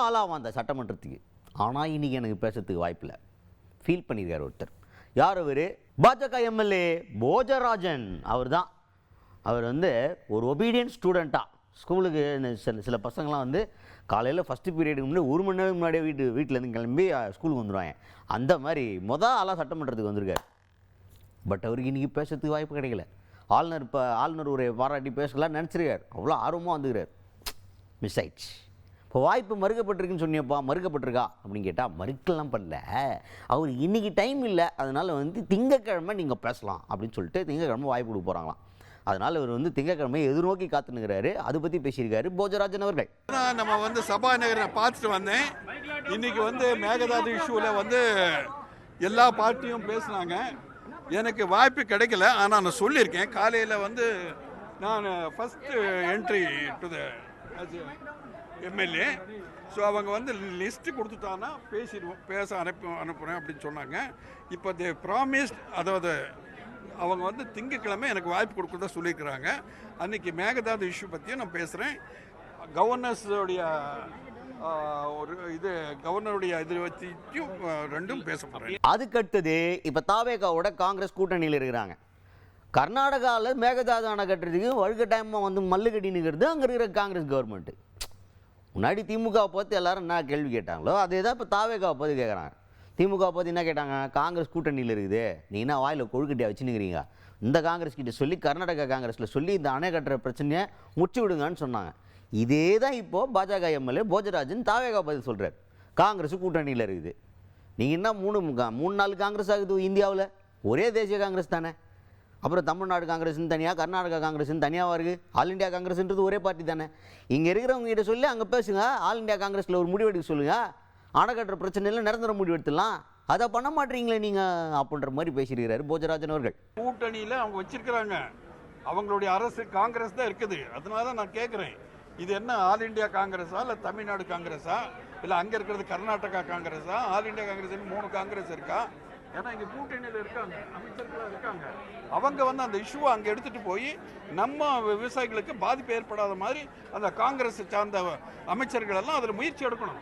ஆளாக வந்த சட்டமன்றத்துக்கு. ஆனால் இன்றைக்கி எனக்கு பேசுறதுக்கு வாய்ப்பில்லை. ஃபீல் பண்ணியிருக்கார் ஒருத்தர். யார் அவர்? பாஜக எம்எல்ஏ போஜராஜன். அவர் ஒரு ஒபீடியன்ட் ஸ்டூடெண்ட்டாக ஸ்கூலுக்கு சில பசங்களாம் காலையில் ஃபஸ்ட்டு பீரியடுக்கு முன்னாடி 1 மணி நேரம் முன்னாடியே வீட்டிலேருந்து கிளம்பி ஸ்கூலுக்கு வந்துடுவாங்க. அந்த மாதிரி ஆளாக சட்டமன்றத்துக்கு வந்திருக்காரு. பட் அவருக்கு இன்றைக்கி பேசுறதுக்கு வாய்ப்பு கிடைக்கல. ஆளுநர் ஒரு பாராட்டி பேசலாம்னு நினச்சிருக்கார். அவ்வளோ ஆர்வமாக வந்துக்கிறார். மிஸ் ஆயிடுச்சு. இப்போ வாய்ப்பு மறுக்கப்பட்டிருக்குன்னு சொன்னியப்பா, மறுக்கப்பட்டிருக்கா அப்படின்னு கேட்டால் மறுக்கலாம் பண்ணல. அவர் இன்றைக்கி டைம் இல்லை, அதனால் திங்கக்கிழமை நீங்கள் பேசலாம் அப்படின்னு சொல்லிட்டு திங்கக்கிழமை வாய்ப்பு கொடுக்க போகிறாங்களாம். அதனால் இவர் திங்கக்கிழமை எதிர்நோக்கி காத்துனுங்கிறாரு. அதை பற்றி பேசியிருக்காரு போஜராஜன் அவர்கள். நம்ம சபாநகரை பார்த்துட்டு வந்தேன். இன்னைக்கு மேகதாது இஷ்யூவில் எல்லா பார்ட்டியும் பேசினாங்க. எனக்கு வாய்ப்பு கிடைக்கல. ஆனால் நான் சொல்லியிருக்கேன், காலையில் நான் first entry to the MLA. So அவங்க லிஸ்ட்டு கொடுத்துட்டாங்கன்னா பேச அனுப்புகிறேன் அப்படின்னு சொன்னாங்க. இப்போ தே ப்ராமிஸ்ட், அதாவது அவங்க திங்கக்கிழமை எனக்கு வாய்ப்பு கொடுக்குறதா சொல்லியிருக்கிறாங்க. அன்றைக்கி மேகதாது இஷ்யூ பற்றியும் நான் பேசுகிறேன். கவர்னருடைய இது வச்சும் ரெண்டும் பேச போகிறேன். அதுக்கடுத்தது இப்போ தாவேகாவோட காங்கிரஸ் கூட்டணியில் இருக்கிறாங்க. கர்நாடகாவில் மேகதாது அணை கட்டுறதுக்கு வழுக்கட்டாயமாக மல்லு கட்டினுங்கிறது அங்கே இருக்கிற காங்கிரஸ் கவர்மெண்ட்டு. முன்னாடி திமுகவை பார்த்து எல்லாரும் என்ன கேள்வி கேட்டாங்களோ அதே தான் இப்போ தாவேகாவை பார்த்து கேட்குறாங்க. திமுக பார்த்து என்ன கேட்டாங்க? காங்கிரஸ் கூட்டணியில் இருக்குது, நீ என்ன வாயில் கொழுக்கட்டியாக வச்சுன்னுக்கிறீங்க, இந்த காங்கிரஸ் கிட்ட சொல்லி கர்நாடகா காங்கிரஸில் சொல்லி இந்த அணை கட்டுற பிரச்சனையை முடிச்சு விடுங்கன்னு சொன்னாங்க. இதே தான் இப்போது பாஜக எம்எல்ஏ போஜராஜன் தாவேகா பதில் சொல்கிறார். காங்கிரஸ் கூட்டணியில் இருக்குது. நீங்கள் என்ன 3-4 காங்கிரஸ் ஆகுது இந்தியாவில்? ஒரே தேசிய காங்கிரஸ் தானே. அப்புறம் தமிழ்நாடு காங்கிரஸ்ன்னு தனியாக, கர்நாடகா காங்கிரஸ்ன்னு தனியாக இருக்குது. ஆல் இண்டியா காங்கிரஸ்ன்றது ஒரே பார்ட்டி தானே. இங்கே இருக்கிறவங்க கிட்ட சொல்லி அங்கே பேசுங்க. ஆல் இண்டியா காங்கிரஸில் ஒரு முடிவெடுக்க சொல்லுங்கள். அணை கட்டுற பிரச்சனையில் நிரந்தர முடிவெடுத்துடலாம். அதை பண்ண மாட்டீங்களே நீங்கள் அப்படின்ற மாதிரி பேசியிருக்கிறாரு போஜராஜன் அவர்கள். கூட்டணியில் அவங்க வச்சிருக்கிறாங்க, அவங்களுடைய அரசு காங்கிரஸ் தான் இருக்குது. அதனால நான் கேட்குறேன், இது என்ன ஆல் இண்டியா காங்கிரஸா இல்லை தமிழ்நாடு காங்கிரஸா இல்லை அங்கே இருக்கிறது கர்நாடகா காங்கிரஸா? ஆல் இண்டியா காங்கிரஸ் 3 காங்கிரஸ் இருக்கா? ஏன்னா இங்கே கூட்டணியில் இருக்காங்க, அமைச்சர்களாக இருக்காங்க. அவங்க அந்த இஷ்யூவை அங்கே எடுத்துகிட்டு போய் நம்ம விவசாயிகளுக்கு பாதிப்பு ஏற்படாத மாதிரி அந்த காங்கிரஸ் சார்ந்த அமைச்சர்கள் எல்லாம் அதில் முயற்சி எடுக்கணும்.